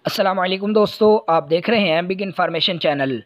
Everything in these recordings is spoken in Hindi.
अस्सलाम वालेकुम दोस्तों, आप देख रहे हैं बिग इन्फॉर्मेशन चैनल।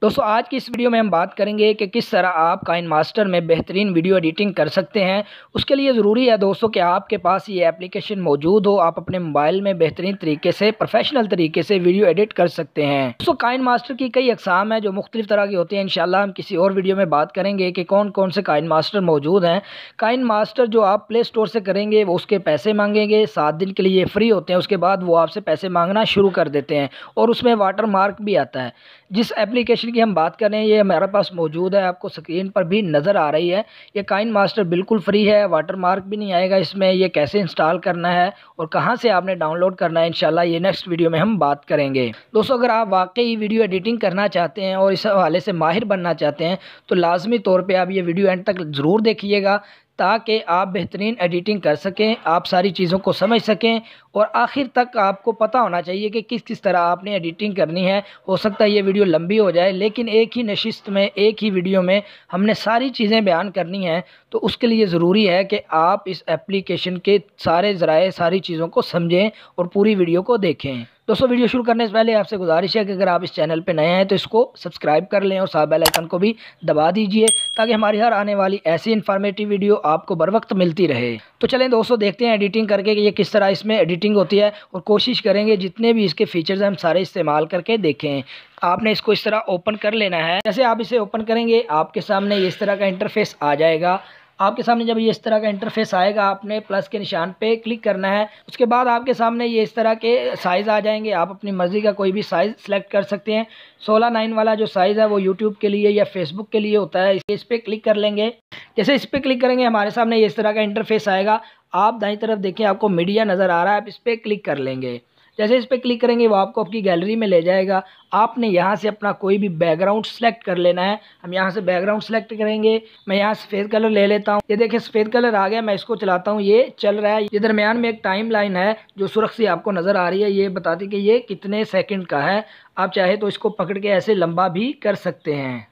दोस्तों आज की इस वीडियो में हम बात करेंगे कि किस तरह आप काइनमास्टर में बेहतरीन वीडियो एडिटिंग कर सकते हैं। उसके लिए ज़रूरी है दोस्तों कि आपके पास ये एप्लीकेशन मौजूद हो, आप अपने मोबाइल में बेहतरीन तरीके से प्रोफेशनल तरीके से वीडियो एडिट कर सकते हैं। दोस्तों काइनमास्टर की कई अक़साम हैं जो मुख्तलिफ तरह की होती हैं। इंशाल्लाह हम किसी और वीडियो में बात करेंगे कि कौन कौन से काइनमास्टर मौजूद हैं। काइनमास्टर जो आप प्ले स्टोर से करेंगे वो उसके पैसे मांगेंगे, 7 दिन के लिए फ्री होते हैं, उसके बाद वो आपसे पैसे मांगना शुरू कर देते हैं और उसमें वाटर मार्क भी आता है। जिस एप्लीकेशन की हम बात कर रहे हैं ये हमारे पास मौजूद है, आपको स्क्रीन पर भी नज़र आ रही है। ये काइनमास्टर बिल्कुल फ्री है, वाटर मार्क भी नहीं आएगा इसमें। ये कैसे इंस्टॉल करना है और कहां से आपने डाउनलोड करना है इंशाल्लाह ये नेक्स्ट वीडियो में हम बात करेंगे। दोस्तों अगर आप वाकई वीडियो एडिटिंग करना चाहते हैं और इस हवाले से माहिर बनना चाहते हैं तो लाजमी तौर पर आप ये वीडियो एंड तक ज़रूर देखिएगा ताकि आप बेहतरीन एडिटिंग कर सकें, आप सारी चीज़ों को समझ सकें और आखिर तक आपको पता होना चाहिए कि किस किस तरह आपने एडिटिंग करनी है। हो सकता है ये वीडियो लंबी हो जाए लेकिन एक ही नशिस्त में एक ही वीडियो में हमने सारी चीज़ें बयान करनी हैं, तो उसके लिए ज़रूरी है कि आप इस एप्लीकेशन के सारे ज़राए सारी चीज़ों को समझें और पूरी वीडियो को देखें। दोस्तों वीडियो शुरू करने से पहले आपसे गुजारिश है कि अगर आप इस चैनल पर नए हैं तो इसको सब्सक्राइब कर लें और साथ बेल आइकन को भी दबा दीजिए ताकि हमारी हर आने वाली ऐसी इन्फॉर्मेटिव वीडियो आपको बर वक्त मिलती रहे। तो चलें दोस्तों देखते हैं एडिटिंग करके कि ये किस तरह इसमें एडिटिंग होती है और कोशिश करेंगे जितने भी इसके फीचर्स हैं हम सारे इस्तेमाल करके देखें। आपने इसको इस तरह ओपन कर लेना है। जैसे आप इसे ओपन करेंगे आपके सामने इस तरह का इंटरफेस आ जाएगा। आपके सामने जब ये इस तरह का इंटरफेस आएगा आपने प्लस के निशान पे क्लिक करना है। उसके बाद आपके सामने ये इस तरह के साइज़ आ जाएंगे, आप अपनी मर्ज़ी का कोई भी साइज़ सेलेक्ट कर सकते हैं। 16:9 वाला जो साइज़ है वो यूट्यूब के लिए या फेसबुक के लिए होता है। इस पर क्लिक कर लेंगे। जैसे इस पर क्लिक करेंगे हमारे सामने ये इस तरह का इंटरफेस आएगा। आप दाईं तरफ देखिए आपको मीडिया नज़र आ रहा है, आप इस पर क्लिक कर लेंगे। जैसे इस पर क्लिक करेंगे वो आपको आपकी गैलरी में ले जाएगा। आपने यहाँ से अपना कोई भी बैकग्राउंड सेलेक्ट कर लेना है। हम यहाँ से बैकग्राउंड सेलेक्ट करेंगे। मैं यहाँ सफ़ेद कलर ले लेता हूँ। ये देखिए सफ़ेद कलर आ गया, मैं इसको चलाता हूँ, ये चल रहा है। ये दरमियान में एक टाइम लाइन है जो सुर्ख सी आपको नज़र आ रही है, ये बताती कि ये कितने सेकंड का है। आप चाहे तो इसको पकड़ के ऐसे लंबा भी कर सकते हैं।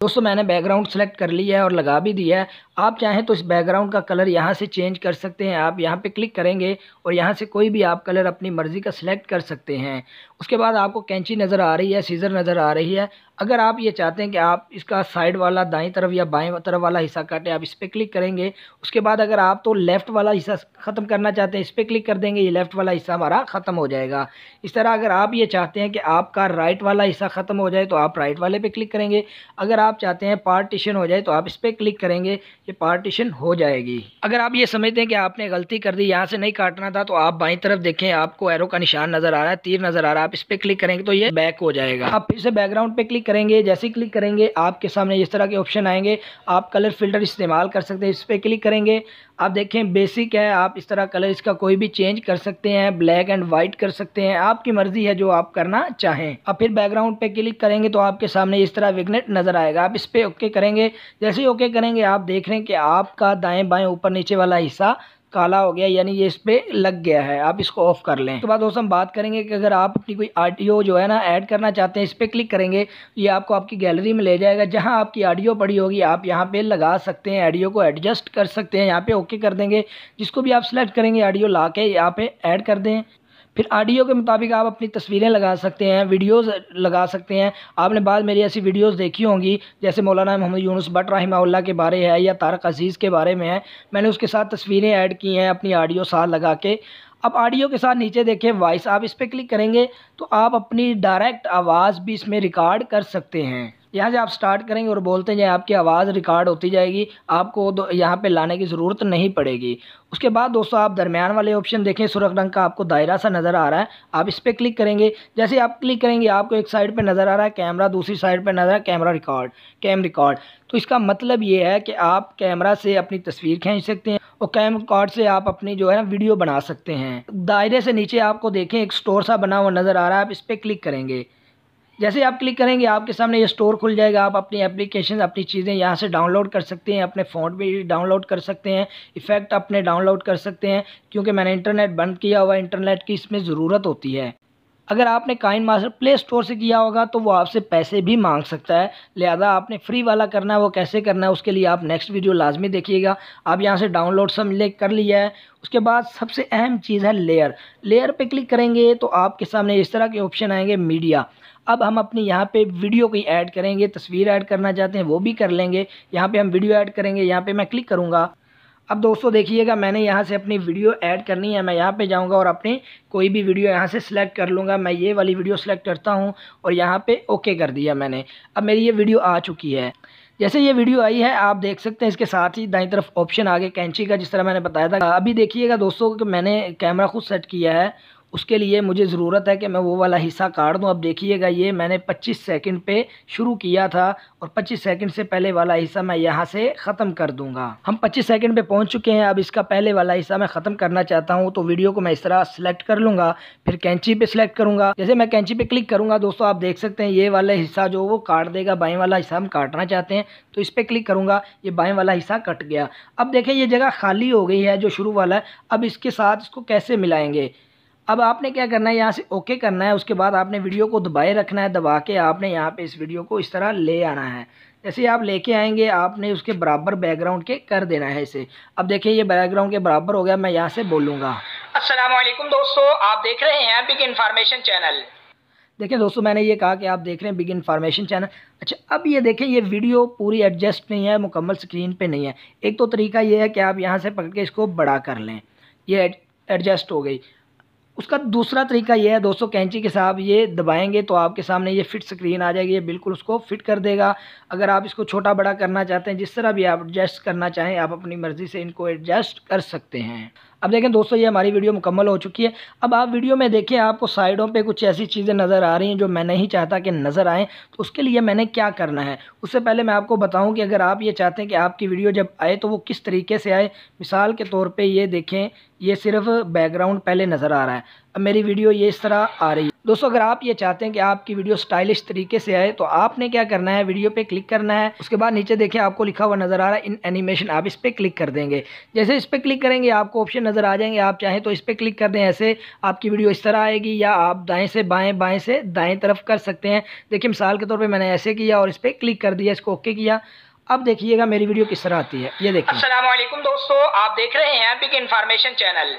दोस्तों मैंने बैकग्राउंड सेलेक्ट कर लिया है और लगा भी दिया है। आप चाहें तो इस बैकग्राउंड का कलर यहाँ से चेंज कर सकते हैं। आप यहाँ पे क्लिक करेंगे और यहाँ से कोई भी आप कलर अपनी मर्ज़ी का सिलेक्ट कर सकते हैं। उसके बाद आपको कैंची नज़र आ रही है, सीज़र नज़र आ रही है। अगर आप ये चाहते हैं कि आप इसका साइड वाला दाईं तरफ या बाएं तरफ वाला हिस्सा काटें आप इस पर क्लिक करेंगे। उसके बाद अगर आप तो लेफ़्ट वाला हिस्सा ख़त्म करना चाहते हैं इस पर क्लिक कर देंगे, ये लेफ़्ट वाला हिस्सा हमारा ख़त्म हो जाएगा। इस तरह अगर आप ये चाहते हैं कि आपका राइट वाला हिस्सा ख़त्म हो जाए तो आप राइट वाले पे क्लिक करेंगे। अगर आप चाहते हैं पार्टीशन हो जाए तो आप इस पर क्लिक करेंगे, ये पार्टीशन हो जाएगी। अगर आप ये समझते हैं कि आपने गलती कर दी, यहाँ से नहीं काटना था, तो आप बाईं तरफ देखें आपको एरो का निशान नज़र आ रहा है, तीर नज़र आ रहा है, आप इस पर क्लिक करेंगे तो ये बैक हो जाएगा। आप फिर से बैकग्राउंड पे क्लिक करेंगे। जैसे ही क्लिक करेंगे आपके सामने इस तरह के ऑप्शन आएंगे। आप कलर फिल्टर इस्तेमाल कर सकते हैं, इस पर क्लिक करेंगे। आप देखें बेसिक है, आप इस तरह कलर इसका कोई भी चेंज कर सकते हैं, ब्लैक एंड वाइट कर सकते हैं, आपकी मर्ज़ी है जो आप करना चाहें। अब फिर बैकग्राउंड पे क्लिक करेंगे तो आपके सामने इस तरह विग्नेट नज़र आएगा। आप इस पर ओके करेंगे। जैसे ही ओके करेंगे आप देख रहे हैं कि आपका दाएं बाएं ऊपर नीचे वाला हिस्सा काला हो गया, यानी ये इस पे लग गया है। आप इसको ऑफ कर लें। उसके बाद दोस्तों हम बात करेंगे कि अगर आप अपनी कोई ऑडियो जो है ना ऐड करना चाहते हैं इस पर क्लिक करेंगे, ये आपको आपकी गैलरी में ले जाएगा। जहां आपकी ऑडियो पड़ी होगी आप यहां पे लगा सकते हैं, ऑडियो को एडजस्ट कर सकते हैं। यहाँ पे ओके कर देंगे। जिसको भी आप सेलेक्ट करेंगे ऑडियो ला के यहाँ पे ऐड कर दें। फिर ऑडियो के मुताबिक आप अपनी तस्वीरें लगा सकते हैं, वीडियोस लगा सकते हैं। आपने बाद मेरी ऐसी वीडियोस देखी होंगी जैसे मौलाना मोहम्मद यूनुस भट्ट रहमहुल्लाह के बारे है या तारक अजीज़ के बारे में है, मैंने उसके साथ तस्वीरें ऐड की हैं अपनी ऑडियो साथ लगा के। अब ऑडियो के साथ नीचे देखें वॉइस, आप इस पर क्लिक करेंगे तो आप अपनी डायरेक्ट आवाज़ भी इसमें रिकॉर्ड कर सकते हैं। यहाँ से आप स्टार्ट करेंगे और बोलते जाए, आपकी आवाज़ रिकॉर्ड होती जाएगी, आपको यहाँ पे लाने की ज़रूरत नहीं पड़ेगी। उसके बाद दोस्तों आप दरमियान वाले ऑप्शन देखें, सुर्ख रंग का आपको दायरा सा नज़र आ रहा है, आप इस पर क्लिक करेंगे। जैसे आप क्लिक करेंगे आपको एक साइड पे नज़र आ रहा है कैमरा, दूसरी साइड पे नज़र आ रहा है कैमरा रिकॉर्ड, कैम रिकॉर्ड। तो इसका मतलब ये है कि आप कैमरा से अपनी तस्वीर खींच सकते हैं और कैम रिकॉर्ड से आप अपनी जो है ना वीडियो बना सकते हैं। दायरे से नीचे आपको देखें एक स्टोर सा बना हुआ नज़र आ रहा है, आप इस पर क्लिक करेंगे। जैसे आप क्लिक करेंगे आपके सामने ये स्टोर खुल जाएगा। आप अपनी एप्लीकेशन अपनी चीज़ें यहाँ से डाउनलोड कर सकते हैं, अपने फ़ोन पे डाउनलोड कर सकते हैं, इफ़ेक्ट अपने डाउनलोड कर सकते हैं। क्योंकि मैंने इंटरनेट बंद किया हुआ है, इंटरनेट की इसमें ज़रूरत होती है। अगर आपने काइन मास्टर प्ले स्टोर से किया होगा तो वो आपसे पैसे भी मांग सकता है, लिहाजा आपने फ्री वाला करना है। वो कैसे करना है उसके लिए आप नेक्स्ट वीडियो लाजमी देखिएगा। आप यहाँ से डाउनलोड सेलेक्ट कर लिया है, उसके बाद सबसे अहम चीज़ है लेयर पे क्लिक करेंगे तो आपके सामने इस तरह के ऑप्शन आएंगे मीडिया। अब हम अपनी यहाँ पे वीडियो की ऐड करेंगे, तस्वीर ऐड करना चाहते हैं वो भी कर लेंगे। यहाँ पे हम वीडियो ऐड करेंगे, यहाँ पे मैं क्लिक करूँगा। अब दोस्तों देखिएगा मैंने यहाँ से अपनी वीडियो ऐड करनी है, मैं यहाँ पे जाऊँगा और अपनी कोई भी वीडियो यहाँ से सिलेक्ट कर लूँगा। मैं ये वाली वीडियो सेलेक्ट करता हूँ और यहाँ पे ओके कर दिया मैंने। अब मेरी ये वीडियो आ चुकी है। जैसे ये वीडियो आई है आप देख सकते हैं इसके साथ ही दाईं तरफ ऑप्शन आगे कैंची का, जिस तरह मैंने बताया था। अभी देखिएगा दोस्तों कि मैंने कैमरा खुद सेट किया है, उसके लिए मुझे ज़रूरत है कि मैं वो वाला हिस्सा काट दूं। अब देखिएगा ये मैंने 25 सेकंड पे शुरू किया था और 25 सेकंड से पहले वाला हिस्सा मैं यहाँ से ख़त्म कर दूंगा। हम 25 सेकंड पे पहुँच चुके हैं। अब इसका पहले वाला हिस्सा मैं ख़त्म करना चाहता हूँ तो वीडियो को मैं इस तरह सेलेक्ट कर लूँगा, फिर कैंची पे सिलेक्ट करूँगा। जैसे मैं कैंची पे क्लिक करूँगा दोस्तों आप देख सकते हैं ये वाला हिस्सा जो वो काट देगा। बाएँ वाला हिस्सा हम काटना चाहते हैं तो इस पर क्लिक करूँगा, ये बाएँ वाला हिस्सा कट गया। अब देखें ये जगह खाली हो गई है जो शुरू वाला है। अब इसके साथ इसको कैसे मिलाएंगे, अब आपने क्या करना है यहाँ से ओके करना है। उसके बाद आपने वीडियो को दबाए रखना है, दबा के आपने यहाँ पे इस वीडियो को इस तरह ले आना है। जैसे आप लेके आएंगे आपने उसके बराबर बैकग्राउंड के कर देना है इसे। अब देखिए ये बैकग्राउंड के बराबर हो गया। मैं यहाँ से बोलूँगा अस्सलाम वालेकुम दोस्तों, आप देख रहे हैं बिग इन्फॉर्मेशन चैनल। देखिए दोस्तों मैंने ये कहा कि आप देख रहे हैं बिग इन्फॉर्मेशन चैनल। अच्छा अब ये देखें ये वीडियो पूरी एडजस्ट नहीं है, मुकम्मल स्क्रीन पे नहीं है। एक तो तरीका ये है कि आप यहाँ से पकड़ के इसको बड़ा कर लें, ये एडजस्ट हो गई। उसका दूसरा तरीका ये है दोस्तों, कैंची के साथ ये दबाएंगे तो आपके सामने ये फिट स्क्रीन आ जाएगी, ये बिल्कुल उसको फिट कर देगा। अगर आप इसको छोटा बड़ा करना चाहते हैं, जिस तरह भी आप एडजस्ट करना चाहें आप अपनी मर्ज़ी से इनको एडजस्ट कर सकते हैं। अब देखें दोस्तों ये हमारी वीडियो मुकम्मल हो चुकी है। अब आप वीडियो में देखें आपको साइडों पे कुछ ऐसी चीज़ें नज़र आ रही हैं जो मैं नहीं चाहता कि नज़र आएँ, तो उसके लिए मैंने क्या करना है उससे पहले मैं आपको बताऊं कि अगर आप ये चाहते हैं कि आपकी वीडियो जब आए तो वो किस तरीके से आए। मिसाल के तौर पे ये देखें ये सिर्फ बैकग्राउंड पहले नज़र आ रहा है, अब मेरी वीडियो ये इस तरह आ रही है। दोस्तों अगर आप ये चाहते हैं कि आपकी वीडियो स्टाइलिश तरीके से आए तो आपने क्या करना है, वीडियो पे क्लिक करना है। उसके बाद नीचे देखिए आपको लिखा हुआ नज़र आ रहा है इन एनिमेशन, आप इस पर क्लिक कर देंगे। जैसे इस पर क्लिक करेंगे आपको ऑप्शन नज़र आ जाएंगे, आप चाहें तो इस पर क्लिक कर दें, ऐसे आपकी वीडियो इस तरह आएगी। या आप दाएँ से बाएँ, बाएँ से दाएँ तरफ कर सकते हैं। देखिए मिसाल के तौर पर मैंने ऐसे किया और इस पर क्लिक कर दिया, इसको ओके किया। अब देखिएगा मेरी वीडियो किस तरह आती है, ये देखिए। अस्सलाम वालेकुम दोस्तों, आप देख रहे हैं बिग इन्फॉर्मेशन चैनल।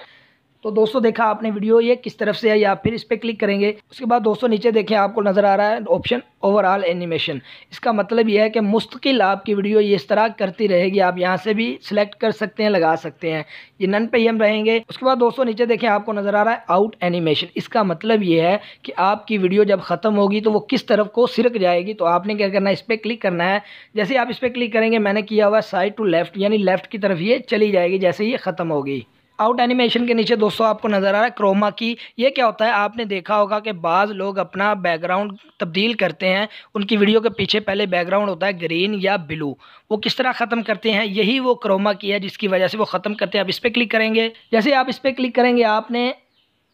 तो दोस्तों देखा आपने वीडियो ये किस तरफ से है, या फिर इस पर क्लिक करेंगे। उसके बाद दोस्तों नीचे देखें आपको नज़र आ रहा है ऑप्शन ओवरऑल एनिमेशन। इसका मतलब ये है कि मुस्तकिल आपकी वीडियो ये इस तरह करती रहेगी। आप यहाँ से भी सिलेक्ट कर सकते हैं, लगा सकते हैं, ये नन पे ही हम रहेंगे। उसके बाद दोस्तों नीचे देखें आपको नज़र आ रहा है आउट एनिमेशन। इसका मतलब ये है कि आपकी वीडियो जब ख़त्म होगी तो वो किस तरफ को सिरक जाएगी। तो आपने क्या करना है, इस पर क्लिक करना है। जैसे आप इस पर क्लिक करेंगे, मैंने किया हुआ साइड टू लेफ्ट, यानी लेफ्ट की तरफ ये चली जाएगी जैसे ये ख़त्म होगी। आउट एनिमेशन के नीचे दोस्तों आपको नज़र आ रहा है क्रोमा की। ये क्या होता है, आपने देखा होगा कि बाज़ लोग अपना बैकग्राउंड तब्दील करते हैं, उनकी वीडियो के पीछे पहले बैकग्राउंड होता है ग्रीन या ब्लू, वो किस तरह ख़त्म करते हैं, यही वो क्रोमा की है जिसकी वजह से वो ख़त्म करते हैं। आप इस पर क्लिक करेंगे, जैसे आप इस पर क्लिक करेंगे आपने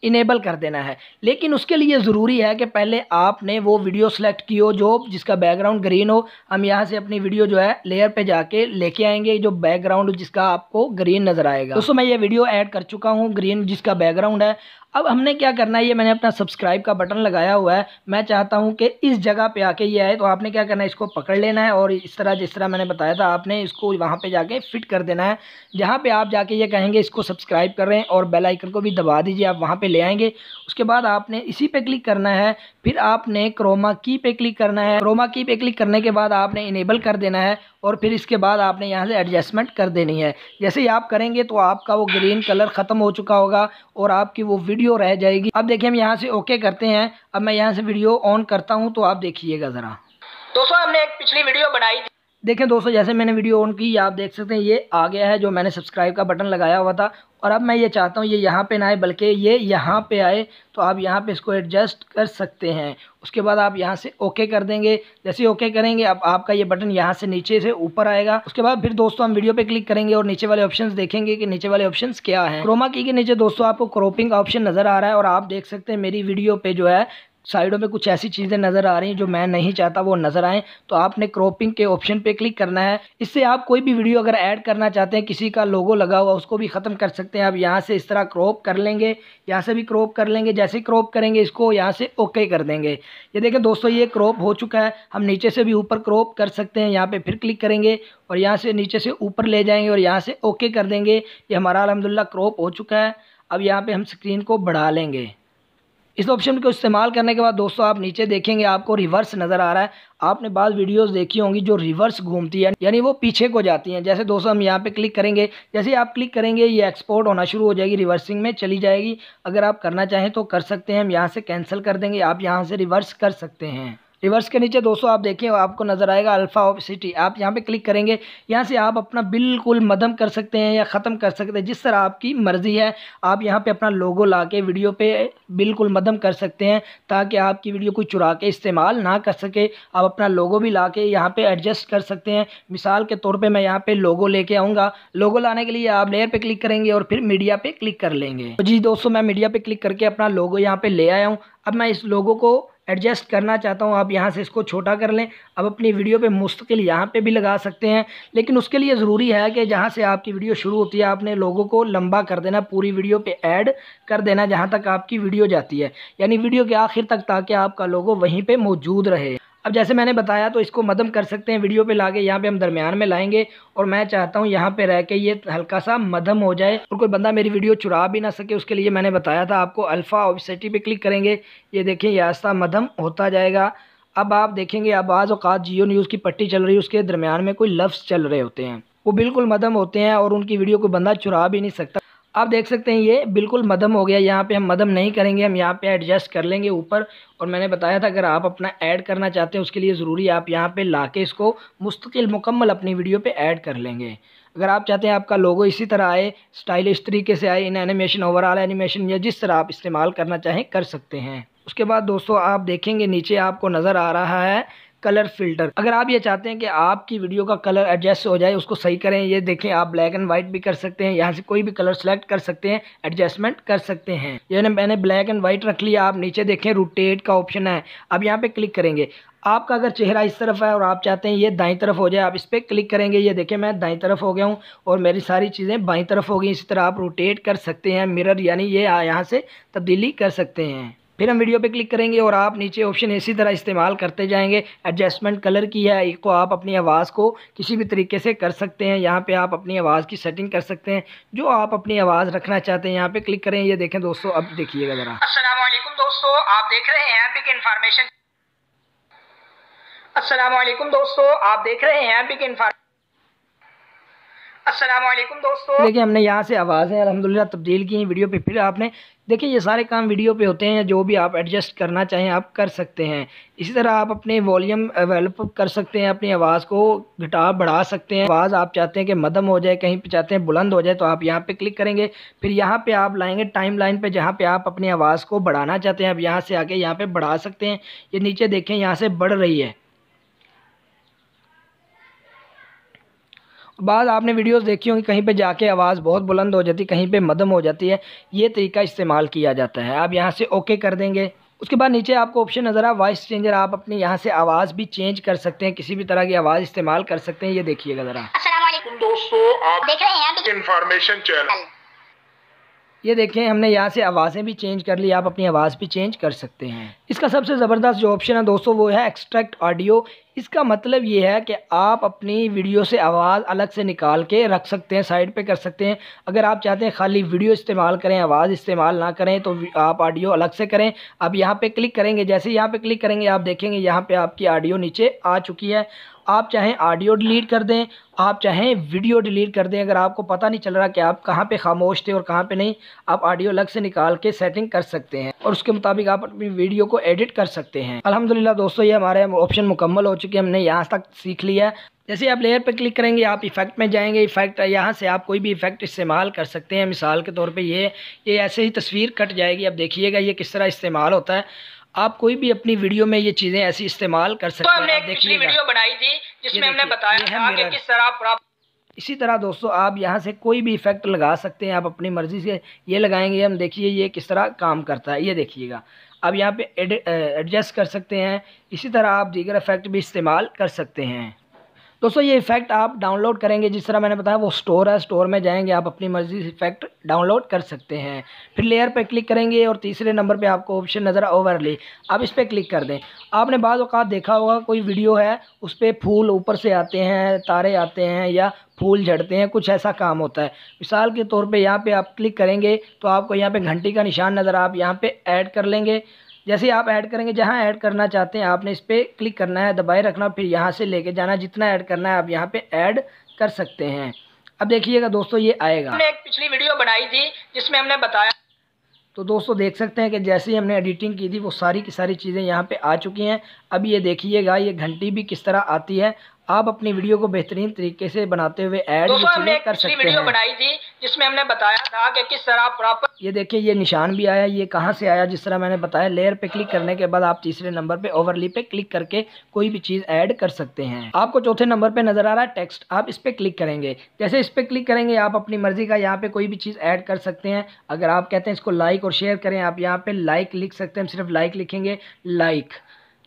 इनेबल कर देना है। लेकिन उसके लिए ज़रूरी है कि पहले आपने वो वीडियो सेलेक्ट की हो जो जिसका बैकग्राउंड ग्रीन हो। हम यहाँ से अपनी वीडियो जो है लेयर पे जाके लेके आएंगे जो बैकग्राउंड जिसका आपको ग्रीन नज़र आएगा। दोस्तों मैं ये वीडियो ऐड कर चुका हूँ ग्रीन जिसका बैकग्राउंड है। अब हमने क्या करना है, ये मैंने अपना सब्सक्राइब का बटन लगाया हुआ है, मैं चाहता हूँ कि इस जगह पे आके ये आए। तो आपने क्या करना है, इसको पकड़ लेना है और इस तरह जिस तरह मैंने बताया था आपने इसको वहाँ पे जाके फिट कर देना है। जहाँ पे आप जाके ये कहेंगे इसको सब्सक्राइब कर रहे हैं और बेल आइकन को भी दबा दीजिए, आप वहाँ पे ले आएंगे। उसके बाद आपने इसी पे क्लिक करना है, फिर आपने क्रोमा की पे क्लिक करना है। क्रोमा की पे क्लिक करने के बाद आपने इनेबल कर देना है और फिर इसके बाद आपने यहाँ से एडजस्टमेंट कर देनी है। जैसे ही आप करेंगे तो आपका वो ग्रीन कलर ख़त्म हो चुका होगा और आपकी वो वीडियो रह जाएगी। अब देखिए हम यहाँ से ओके करते हैं। अब मैं यहाँ से वीडियो ऑन करता हूँ तो आप देखिएगा ज़रा। दोस्तों हमने एक पिछली वीडियो बनाई थी, देखें दोस्तों जैसे मैंने वीडियो ऑन की आप देख सकते हैं ये आ गया है जो मैंने सब्सक्राइब का बटन लगाया हुआ था। और अब मैं ये चाहता हूँ ये यहाँ पे ना आए बल्कि ये यहाँ पे आए, तो आप यहाँ पे इसको एडजस्ट कर सकते हैं। उसके बाद आप यहाँ से ओके कर देंगे। जैसे ओके करेंगे अब आपका ये बटन यहाँ से नीचे से ऊपर आएगा। उसके बाद फिर दोस्तों हम वीडियो पे क्लिक करेंगे और नीचे वाले ऑप्शंस देखेंगे कि नीचे वाले ऑप्शंस क्या हैं। क्रोमा की के नीचे दोस्तों आपको क्रॉपिंग का ऑप्शन नज़र आ रहा है और आप देख सकते हैं मेरी वीडियो पे जो है साइडों में कुछ ऐसी चीज़ें नज़र आ रही हैं जो मैं नहीं चाहता वो नज़र आएँ, तो आपने क्रॉपिंग के ऑप्शन पे क्लिक करना है। इससे आप कोई भी वीडियो अगर ऐड करना चाहते हैं, किसी का लोगो लगा हुआ उसको भी ख़त्म कर सकते हैं। आप यहाँ से इस तरह क्रॉप कर लेंगे, यहाँ से भी क्रॉप कर लेंगे। जैसे ही क्रॉप करेंगे इसको यहाँ से ओके कर देंगे। ये देखें दोस्तों, ये क्रॉप हो चुका है। हम नीचे से भी ऊपर क्रॉप कर सकते हैं। यहाँ पे फिर क्लिक करेंगे और यहाँ से नीचे से ऊपर ले जाएंगे और यहाँ से ओके कर देंगे। ये हमारा अल्हम्दुलिल्लाह क्रॉप हो चुका है। अब यहाँ पे हम स्क्रीन को बढ़ा लेंगे। इस ऑप्शन को इस्तेमाल करने के बाद दोस्तों आप नीचे देखेंगे आपको रिवर्स नज़र आ रहा है। आपने बाद वीडियोस देखी होंगी जो रिवर्स घूमती है, यानी वो पीछे को जाती हैं। जैसे दोस्तों हम यहाँ पे क्लिक करेंगे, जैसे ही आप क्लिक करेंगे ये एक्सपोर्ट होना शुरू हो जाएगी, रिवर्सिंग में चली जाएगी। अगर आप करना चाहें तो कर सकते हैं। हम यहाँ से कैंसिल कर देंगे, आप यहाँ से रिवर्स कर सकते हैं। रिवर्स के नीचे दोस्तों आप देखें आपको नज़र आएगा अल्फ़ा ऑपेसिटी। आप यहाँ पे क्लिक करेंगे, यहाँ से आप अपना बिल्कुल मध्यम कर सकते हैं या ख़त्म कर सकते हैं, जिस तरह आपकी मर्ज़ी है। आप यहाँ पे अपना लोगो ला के वीडियो पे बिल्कुल मध्यम कर सकते हैं ताकि आपकी वीडियो कोई चुरा के इस्तेमाल ना कर सके। आप अपना लोगो भी ला के यहाँ पे एडजस्ट कर सकते हैं। मिसाल के तौर पर मैं यहाँ पे लोगो लेके आऊँगा। लोगो लाने के लिए आप लेयर पर क्लिक करेंगे और फिर मीडिया पर क्लिक कर लेंगे। तो जी दोस्तों, मैं मीडिया पर क्लिक करके अपना लोगो यहाँ पर ले आया हूँ। अब मैं इस लोगो को एडजस्ट करना चाहता हूँ। आप यहाँ से इसको छोटा कर लें। अब अपनी वीडियो पे मुस्तकिल यहाँ पे भी लगा सकते हैं, लेकिन उसके लिए ज़रूरी है कि जहाँ से आपकी वीडियो शुरू होती है आपने लोगों को लंबा कर देना, पूरी वीडियो पे ऐड कर देना जहाँ तक आपकी वीडियो जाती है, यानी वीडियो के आखिर तक, ताकि आपका लोगो वहीं पर मौजूद रहे। अब जैसे मैंने बताया तो इसको मध्यम कर सकते हैं वीडियो पे लाके, यहाँ पे हम दरमियान में लाएंगे और मैं चाहता हूँ यहाँ पे रह के ये हल्का सा मध्यम हो जाए और कोई बंदा मेरी वीडियो चुरा भी ना सके। उसके लिए मैंने बताया था आपको अल्फ़ा ऑपेसिटी पे क्लिक करेंगे। ये देखिए ये आस्ता मध्यम होता जाएगा। अब आप देखेंगे अब बाज़ औक़ात जियो न्यूज़ की पट्टी चल रही है, उसके दरमियान में कोई लफ्ज़ चल रहे होते हैं, वो बिल्कुल मध्यम होते हैं और उनकी वीडियो को बंदा चुरा भी नहीं सकता। आप देख सकते हैं ये बिल्कुल मध्यम हो गया। यहाँ पे हम मध्यम नहीं करेंगे, हम यहाँ पे एडजस्ट कर लेंगे ऊपर। और मैंने बताया था अगर आप अपना ऐड करना चाहते हैं उसके लिए ज़रूरी है आप यहाँ पे लाके इसको मुस्तकिल मुकम्मल अपनी वीडियो पे ऐड कर लेंगे। अगर आप चाहते हैं आपका लोगो इसी तरह आए, स्टाइलिश तरीके से आए, इन एनिमेशन, ओवरऑल एनिमेशन या जिस तरह आप इस्तेमाल करना चाहें कर सकते हैं। उसके बाद दोस्तों आप देखेंगे नीचे आपको नज़र आ रहा है कलर फ़िल्टर। अगर आप ये चाहते हैं कि आपकी वीडियो का कलर एडजस्ट हो जाए, उसको सही करें, ये देखें आप ब्लैक एंड वाइट भी कर सकते हैं। यहाँ से कोई भी कलर सेलेक्ट कर सकते हैं, एडजस्टमेंट कर सकते हैं। ये मैंने ब्लैक एंड वाइट रख लिया। आप नीचे देखें रोटेट का ऑप्शन है, अब यहाँ पे क्लिक करेंगे। आपका अगर चेहरा इस तरफ है और आप चाहते हैं ये दाईं तरफ हो जाए, आप इस पर क्लिक करेंगे। ये देखें मैं दाईं तरफ हो गया हूँ और मेरी सारी चीज़ें बाईं तरफ हो गई। इसी तरह आप रोटेट कर सकते हैं, मिरर यानी ये यहाँ से तब्दीली कर सकते हैं। फिर हम वीडियो पे क्लिक करेंगे और आप नीचे ऑप्शन इसी तरह इस्तेमाल करते जाएंगे। एडजस्टमेंट कलर की है, इसको आप अपनी आवाज़ को किसी भी तरीके से कर सकते हैं। यहाँ पे आप अपनी आवाज़ की सेटिंग कर सकते हैं, जो आप अपनी आवाज़ रखना चाहते हैं। यहाँ पे क्लिक करें। ये देखें दोस्तों, अब देखिएगा ज़रा। अस्सलाम वालेकुम दोस्तों, आप देख रहे हैं बिग इन्फॉर्मेशन। अस्सलाम वालेकुम दोस्तों, आप देख रहे हैं बिग इन्फॉर्मेशन। अस्सलाम वालेकुम दोस्तों, देखिए हमने यहाँ से आवाज़ें अल्हम्दुलिल्लाह तब्दील की वीडियो पे। फिर आपने देखिए ये सारे काम वीडियो पे होते हैं, जो भी आप एडजस्ट करना चाहें आप कर सकते हैं। इसी तरह आप अपने वॉल्यूम डेवलप कर सकते हैं, अपनी आवाज़ को घटा बढ़ा सकते हैं। आवाज़ आप चाहते हैं कि मध्यम हो जाए, कहीं पे चाहते हैं बुलंद हो जाए, तो आप यहाँ पे क्लिक करेंगे। फिर यहाँ पे आप लाएंगे टाइम लाइन पे, जहाँ पे आप अपनी आवाज़ को बढ़ाना चाहते हैं। अब यहाँ से आके यहाँ पे बढ़ा सकते हैं। ये नीचे देखें यहाँ से बढ़ रही है। बाद आपने वीडियोस देखी होंगी, कहीं पे जाके आवाज़ बहुत बुलंद हो जाती है, कहीं पे मध्यम हो जाती है। ये तरीका इस्तेमाल किया जाता है। आप यहाँ से ओके कर देंगे। उसके बाद नीचे आपको ऑप्शन नज़र आ वॉइस चेंजर। आप अपनी यहाँ से आवाज़ भी चेंज कर सकते हैं, किसी भी तरह की आवाज़ इस्तेमाल कर सकते हैं। ये देखिएगा ज़रा। अस्सलाम वालेकुम दोस्तों, आप देख रहे हैं बिग इन्फॉर्मेशन चैनल। ये देखें हमने यहाँ से आवाज़ें भी चेंज कर ली, आप अपनी आवाज़ भी चेंज कर सकते हैं। इसका सबसे ज़बरदस्त जो ऑप्शन है दोस्तों वो है एक्सट्रैक्ट ऑडियो। इसका मतलब ये है कि आप अपनी वीडियो से आवाज़ अलग से निकाल के रख सकते हैं, साइड पे कर सकते हैं। अगर आप चाहते हैं खाली वीडियो इस्तेमाल करें, आवाज़ इस्तेमाल ना करें, तो आप ऑडियो अलग से करें। अब यहाँ पे क्लिक करेंगे, जैसे यहाँ पे क्लिक करेंगे आप देखेंगे यहाँ पे आपकी ऑडियो नीचे आ चुकी है। आप चाहें ऑडियो डिलीट कर दें, आप चाहें वीडियो डिलीट कर दें। अगर आपको पता नहीं चल रहा कि आप कहाँ पे खामोश थे और कहाँ पे नहीं, आप ऑडियो अलग से निकाल के सेटिंग कर सकते हैं और उसके मुताबिक आप अपनी वीडियो को एडिट कर सकते हैं। अल्हम्दुलिल्लाह दोस्तों, ये हमारे ऑप्शन मुकम्मल हो चुके हैं, हमने यहाँ तक सीख लिया है। जैसे आप लेयर पर क्लिक करेंगे, आप इफ़ेक्ट में जाएंगे। इफ़ेक्ट यहाँ से आप कोई भी इफ़ेक्ट इस्तेमाल कर सकते हैं। मिसाल के तौर पे ये ऐसे ही तस्वीर कट जाएगी। अब देखिएगा ये किस तरह इस्तेमाल होता है। आप कोई भी अपनी वीडियो में ये चीज़ें ऐसी इस्तेमाल कर सकते हैं। हमने एक पिछली वीडियो बनाई थी जिसमें हमने बताया था कि किस तरह इसी तरह दोस्तों आप यहाँ से कोई भी इफेक्ट लगा सकते हैं, आप अपनी मर्ज़ी से ये लगाएंगे। हम देखिए ये किस तरह काम करता है, ये देखिएगा। अब यहाँ पे एडजस्ट कर सकते हैं। इसी तरह आप दीगर इफेक्ट भी इस्तेमाल कर सकते हैं। दोस्तों ये इफ़ेक्ट आप डाउनलोड करेंगे, जिस तरह मैंने बताया वो स्टोर है, स्टोर में जाएंगे, आप अपनी मर्ज़ी से इफ़ेक्ट डाउनलोड कर सकते हैं। फिर लेयर पे क्लिक करेंगे और तीसरे नंबर पे आपको ऑप्शन नज़र ओवरले, आप इस पर क्लिक कर दें। आपने बाज़ औक़ात देखा होगा कोई वीडियो है उस पर फूल ऊपर से आते हैं, तारे आते हैं या फूल झड़ते हैं, कुछ ऐसा काम होता है। मिसाल के तौर पे यहाँ पे आप क्लिक करेंगे तो आपको यहाँ पे घंटी का निशान नज़र, आप यहाँ पे ऐड कर लेंगे। जैसे आप ऐड करेंगे, जहाँ ऐड करना चाहते हैं आपने इस पर क्लिक करना है, दबाए रखना, फिर यहाँ से लेके जाना, जितना ऐड करना है आप यहाँ पे ऐड कर सकते हैं। अब देखिएगा दोस्तों ये आएगा। हमने एक पिछली वीडियो बनाई थी जिसमें हमने बताया, तो दोस्तों देख सकते हैं कि जैसे ही हमने एडिटिंग की थी वो सारी की सारी चीज़ें यहाँ पे आ चुकी हैं। अब ये देखिएगा ये घंटी भी किस तरह आती है। आप अपनी वीडियो को बेहतरीन तरीके से बनाते हुए ऐड दोस्तों हमने एक कर पिछली सकते वीडियो हैं। बनाई थी जिसमें हमने बताया था कि किस तरह प्रॉपर, ये देखिए ये निशान भी आया, ये कहाँ से आया, जिस तरह मैंने बताया लेयर पे क्लिक करने के बाद आप तीसरे नंबर पे ओवरले पे क्लिक करके कोई भी चीज़ ऐड कर सकते हैं। आपको चौथे नंबर पे नज़र आ रहा है टेक्स्ट, आप इस पर क्लिक करेंगे। जैसे इस पर क्लिक करेंगे आप अपनी मर्जी का यहाँ पे कोई भी चीज़ ऐड कर सकते हैं। अगर आप कहते हैं इसको लाइक और शेयर करें, आप यहाँ पे लाइक लिख सकते हैं, सिर्फ लाइक लिखेंगे, लाइक।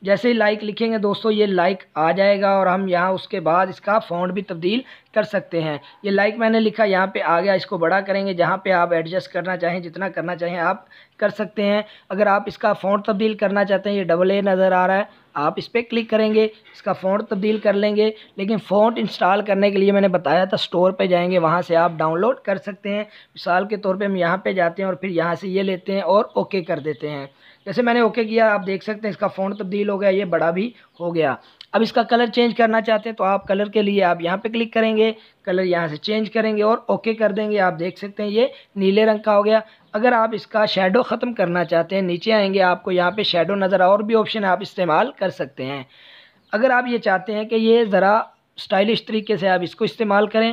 जैसे ही लाइक लिखेंगे दोस्तों ये लाइक आ जाएगा और हम यहाँ उसके बाद इसका फ़ॉन्ट भी तब्दील कर सकते हैं। ये लाइक मैंने लिखा यहाँ पे आ गया, इसको बड़ा करेंगे, जहाँ पे आप एडजस्ट करना चाहें, जितना करना चाहें आप कर सकते हैं। अगर आप इसका फ़ॉन्ट तब्दील करना चाहते हैं, ये डबल ए नज़र आ रहा है, आप इस पर क्लिक करेंगे, इसका फ़ॉन्ट तब्दील कर लेंगे। लेकिन फ़ॉन्ट इंस्टॉल करने के लिए मैंने बताया था स्टोर पे जाएंगे, वहाँ से आप डाउनलोड कर सकते हैं। मिसाल के तौर पे हम यहाँ पे जाते हैं और फिर यहाँ से ये लेते हैं और ओके कर देते हैं। जैसे मैंने ओके किया, आप देख सकते हैं इसका फ़ॉन्ट तब्दील हो गया, ये बड़ा भी हो गया। अब इसका कलर चेंज करना चाहते हैं तो आप कलर के लिए आप यहाँ पे क्लिक करेंगे, कलर यहाँ से चेंज करेंगे और ओके कर देंगे। आप देख सकते हैं ये नीले रंग का हो गया। अगर आप इसका शेडो ख़त्म करना चाहते हैं, नीचे आएंगे, आपको यहाँ पे शेडो नज़र और भी ऑप्शन आप इस्तेमाल कर सकते हैं। अगर आप ये चाहते हैं कि ये ज़रा स्टाइलिश तरीके से आप इसको इस्तेमाल करें,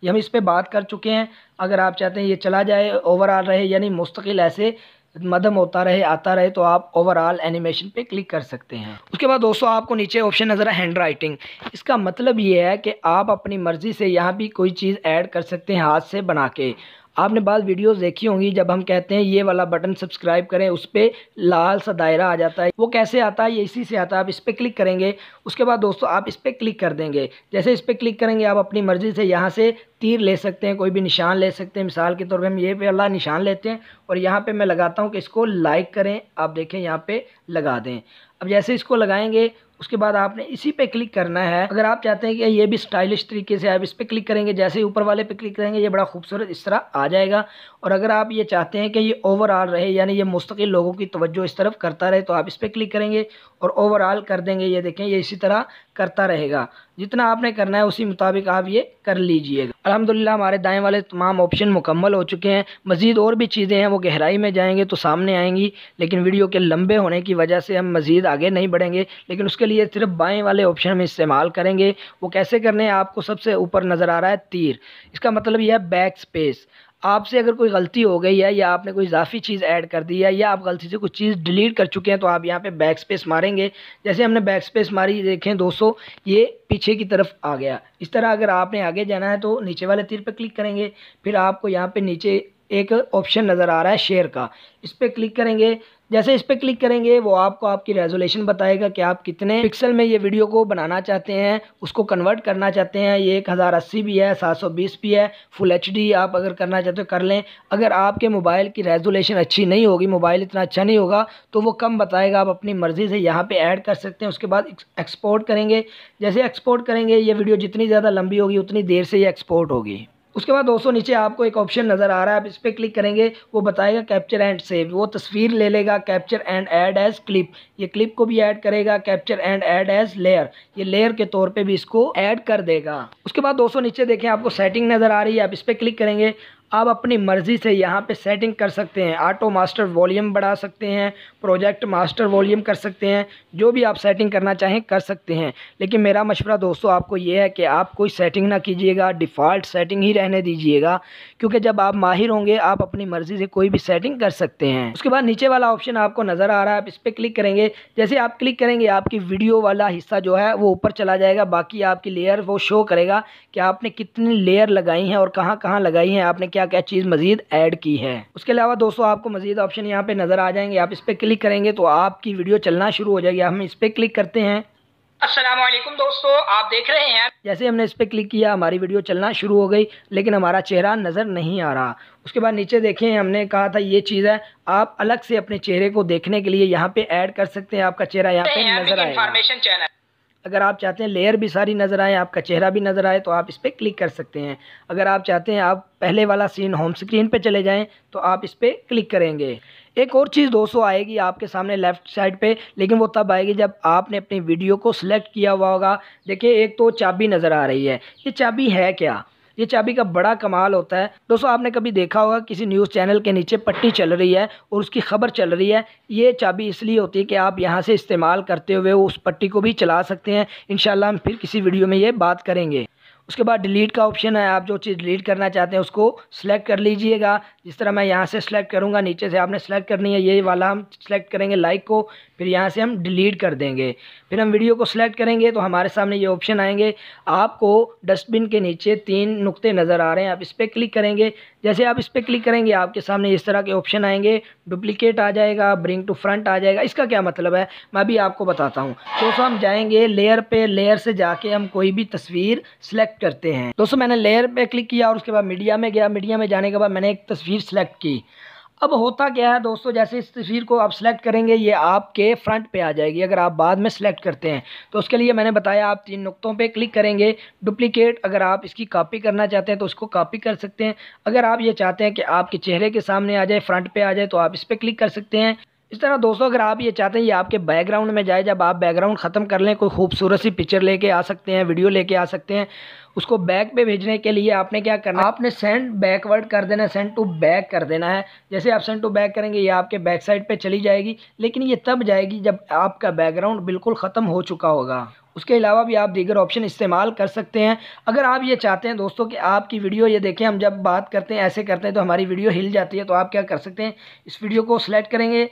ये हम इस पर बात कर चुके हैं। अगर आप चाहते हैं ये चला जाए, ओवरऑल रहे, यानी मुस्तकिल ऐसे मदम होता रहे, आता रहे, तो आप ओवरऑल एनिमेशन पे क्लिक कर सकते हैं। उसके बाद दोस्तों आपको नीचे ऑप्शन नज़र है हैंड राइटिंग। इसका मतलब ये है कि आप अपनी मर्ज़ी से यहाँ भी कोई चीज़ ऐड कर सकते हैं हाथ से बना के। आपने बाद वीडियोस देखी होंगी, जब हम कहते हैं ये वाला बटन सब्सक्राइब करें, उस पर लाल सा दायरा आ जाता है, वो कैसे आता है, ये इसी से आता है। आप इस पर क्लिक करेंगे, उसके बाद दोस्तों आप इस पर क्लिक कर देंगे। जैसे इस पर क्लिक करेंगे आप अपनी मर्ज़ी से यहाँ से तीर ले सकते हैं, कोई भी निशान ले सकते हैं। मिसाल के तौर पे हम ये वाला निशान लेते हैं और यहाँ पे मैं लगाता हूँ कि इसको लाइक करें, आप देखें यहाँ पे लगा दें। अब जैसे इसको लगाएंगे उसके बाद आपने इसी पे क्लिक करना है। अगर आप चाहते हैं कि ये भी स्टाइलिश तरीके से, आप इस पे क्लिक करेंगे, जैसे ही ऊपर वाले पे क्लिक करेंगे ये बड़ा खूबसूरत इस तरह आ जाएगा। और अगर आप ये चाहते हैं कि ये ओवरऑल रहे, यानी ये मुस्तकिल लोगों की तवज्जो इस तरफ करता रहे, तो आप इस पर क्लिक करेंगे और ओवरऑल कर देंगे। ये देखें ये इसी तरह करता रहेगा। जितना आपने करना है उसी मुताबिक आप ये कर लीजिएगा। अल्हम्दुलिल्लाह हमारे दाएं वाले तमाम ऑप्शन मुकम्मल हो चुके हैं। मज़ीद और भी चीज़ें हैं, वो गहराई में जाएंगे तो सामने आएंगी, लेकिन वीडियो के लंबे होने की वजह से हम मज़ीद आगे नहीं बढ़ेंगे। लेकिन उसके लिए सिर्फ बाएं वाले ऑप्शन हम इस्तेमाल करेंगे। वो कैसे करने हैं, आपको सबसे ऊपर नज़र आ रहा है तीर, इसका मतलब यह है बैक स्पेस। आपसे अगर कोई गलती हो गई है या आपने कोई इजाफी चीज़ ऐड कर दी है या आप गलती से कुछ चीज़ डिलीट कर चुके हैं, तो आप यहाँ पे बैक स्पेस मारेंगे। जैसे हमने बैक स्पेस मारी, देखें दोस्तों ये पीछे की तरफ आ गया। इस तरह अगर आपने आगे जाना है तो नीचे वाले तीर पे क्लिक करेंगे, फिर आपको यहाँ पे नीचे एक ऑप्शन नज़र आ रहा है शेयर का, इस पर क्लिक करेंगे। जैसे इस पर क्लिक करेंगे वो आपको आपकी रेजोल्यूशन बताएगा कि आप कितने पिक्सल में ये वीडियो को बनाना चाहते हैं, उसको कन्वर्ट करना चाहते हैं। ये 1080 भी है, 720 भी है, फुल HD आप अगर करना चाहते हो कर लें। अगर आपके मोबाइल की रेजोल्यूशन अच्छी नहीं होगी, मोबाइल इतना अच्छा नहीं होगा, तो वो कम बताएगा, आप अपनी मर्ज़ी से यहाँ पे ऐड कर सकते हैं। उसके बाद एक्सपोर्ट करेंगे। जैसे एक्सपोर्ट करेंगे ये वीडियो जितनी ज़्यादा लंबी होगी उतनी देर से ये एक्सपोर्ट होगी। उसके बाद दोस्तों नीचे आपको एक ऑप्शन नज़र आ रहा है, आप इस पर क्लिक करेंगे, वो बताएगा कैप्चर एंड सेव। वो तस्वीर ले लेगा, capture and add as clip, ये क्लिप को भी ऐड करेगा, capture and add as layer, ये लेयर के तौर पे भी इसको ऐड कर देगा। उसके बाद दोस्तों नीचे देखें आपको सेटिंग नज़र आ रही है, आप इस पर क्लिक करेंगे, आप अपनी मर्ज़ी से यहाँ पे सेटिंग कर सकते हैं। ऑटो मास्टर वॉल्यूम बढ़ा सकते हैं, प्रोजेक्ट मास्टर वॉल्यूम कर सकते हैं, जो भी आप सेटिंग करना चाहें कर सकते हैं। लेकिन मेरा मशवरा दोस्तों आपको ये है कि आप कोई सेटिंग ना कीजिएगा, डिफ़ॉल्ट सेटिंग ही रहने दीजिएगा, क्योंकि जब आप माहिर होंगे आप अपनी मर्ज़ी से कोई भी सेटिंग कर सकते हैं। उसके बाद नीचे वाला ऑप्शन आपको नज़र आ रहा है, आप इस पर क्लिक करेंगे। जैसे आप क्लिक करेंगे आपकी वीडियो वाला हिस्सा जो है वो ऊपर चला जाएगा, बाकी आपकी लेयर वो शो करेगा कि आपने कितनी लेयर लगाई हैं और कहाँ कहाँ लगाई हैं, आपने क्या क्या चीज़ मज़ीद ऐड की है। उसके अलावा दोस्तों आपको मज़ीद ऑप्शन यहाँ पे नज़र आ जाएंगे, आप इस पर क्लिक करेंगे तो आपकी वीडियो चलना शुरू हो जाएगी। हम इस पर क्लिक करते हैं। अस्सलामुअलैकुम दोस्तों, आप देख रहे हैं। जैसे हमने इस पर क्लिक किया हमारी वीडियो चलना शुरू हो गई, लेकिन हमारा चेहरा नज़र नहीं आ रहा। उसके बाद नीचे देखें, हमने कहा था ये चीज़ है, आप अलग से अपने चेहरे को देखने के लिए यहाँ पे ऐड कर सकते हैं। आपका चेहरा यहाँ पे नज़र आएगा। अगर आप चाहते हैं लेयर भी सारी नज़र आए, आपका चेहरा भी नज़र आए, तो आप इस पर क्लिक कर सकते हैं। अगर आप चाहते हैं आप पहले वाला सीन होम स्क्रीन पे चले जाएं, तो आप इस पर क्लिक करेंगे। एक और चीज़ दोस्तों आएगी आपके सामने लेफ़्ट साइड पे, लेकिन वो तब आएगी जब आपने अपनी वीडियो को सिलेक्ट किया हुआ होगा। देखिए एक तो चाबी नज़र आ रही है, ये चाबी है क्या? ये चाबी का बड़ा कमाल होता है दोस्तों। आपने कभी देखा होगा किसी न्यूज़ चैनल के नीचे पट्टी चल रही है और उसकी ख़बर चल रही है, ये चाबी इसलिए होती है कि आप यहाँ से इस्तेमाल करते हुए उस पट्टी को भी चला सकते हैं। इंशाल्लाह हम फिर किसी वीडियो में ये बात करेंगे। उसके बाद डिलीट का ऑप्शन है, आप जो चीज़ डिलीट करना चाहते हैं उसको सिलेक्ट कर लीजिएगा। जिस तरह मैं यहाँ से सिलेक्ट करूँगा, नीचे से आपने सेलेक्ट करनी है, ये वाला हम सेलेक्ट करेंगे लाइक को, फिर यहाँ से हम डिलीट कर देंगे। फिर हम वीडियो को सिलेक्ट करेंगे तो हमारे सामने ये ऑप्शन आएंगे। आपको डस्टबिन के नीचे 3 नुक्ते नज़र आ रहे हैं, आप इस पर क्लिक करेंगे। जैसे आप इस पर क्लिक करेंगे आपके सामने इस तरह के ऑप्शन आएंगे, डुप्लीकेट आ जाएगा, ब्रिंग टू फ्रंट आ जाएगा। इसका क्या मतलब है मैं भी आपको बताता हूँ। दोस्तों हम जाएंगे लेयर पे, लेयर से जाके हम कोई भी तस्वीर सेलेक्ट करते हैं। दोस्तों मैंने लेयर पे क्लिक किया और उसके बाद मीडिया में गया। मीडिया में जाने के बाद मैंने एक तस्वीर सेलेक्ट की। अब होता क्या है दोस्तों, जैसे इस तस्वीर को आप सेलेक्ट करेंगे ये आपके फ्रंट पे आ जाएगी। अगर आप बाद में सेलेक्ट करते हैं तो उसके लिए मैंने बताया आप 3 नुक्तों पे क्लिक करेंगे। डुप्लीकेट, अगर आप इसकी कॉपी करना चाहते हैं तो उसको कॉपी कर सकते हैं। अगर आप ये चाहते हैं कि आपके चेहरे के सामने आ जाए, फ्रंट पे आ जाए, तो आप इस पर क्लिक कर सकते हैं। इस तरह दोस्तों अगर आप ये चाहते हैं ये आपके बैकग्राउंड में जाए, जब आप बैकग्राउंड ख़त्म कर लें कोई खूबसूरत सी पिक्चर लेके आ सकते हैं, वीडियो लेके आ सकते हैं। उसको बैक पे भेजने के लिए आपने क्या करना है, आपने सेंड बैकवर्ड कर देना है, सेंड टू बैक कर देना है। जैसे आप सेंड टू बैक करेंगे ये आपके बैक साइड पे चली जाएगी, लेकिन ये तब जाएगी जब आपका बैकग्राउंड बिल्कुल ख़त्म हो चुका होगा। उसके अलावा भी आप दीगर ऑप्शन इस्तेमाल कर सकते हैं। अगर आप ये चाहते हैं दोस्तों कि आपकी वीडियो, ये देखें हम जब बात करते हैं ऐसे करते हैं तो हमारी वीडियो हिल जाती है, तो आप क्या कर सकते हैं, इस वीडियो को सिलेक्ट करेंगे।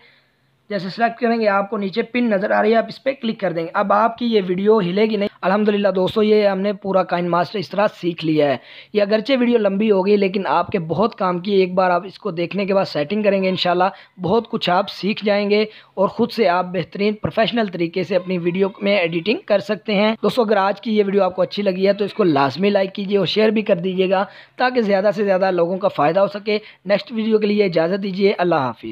जैसे सेलेक्ट करेंगे आपको नीचे पिन नज़र आ रही है, आप इस पर क्लिक कर देंगे। अब आपकी ये वीडियो हिलेगी नहीं। अल्हम्दुलिल्लाह दोस्तों ये हमने पूरा काइनमास्टर इस तरह सीख लिया है। ये अगरचे वीडियो लंबी हो गई लेकिन आपके बहुत काम की। एक बार आप इसको देखने के बाद सेटिंग करेंगे इंशाल्लाह बहुत कुछ आप सीख जाएंगे और ख़ुद से आप बेहतरीन प्रोफेशनल तरीके से अपनी वीडियो में एडिटिंग कर सकते हैं। दोस्तों अगर आज की ये वीडियो आपको अच्छी लगी है तो इसको लाजमी लाइक कीजिए और शेयर भी कर दीजिएगा ताकि ज़्यादा से ज़्यादा लोगों का फ़ायदा हो सके। नेक्स्ट वीडियो के लिए इजाज़त दीजिए। अल्लाह हाफिज़।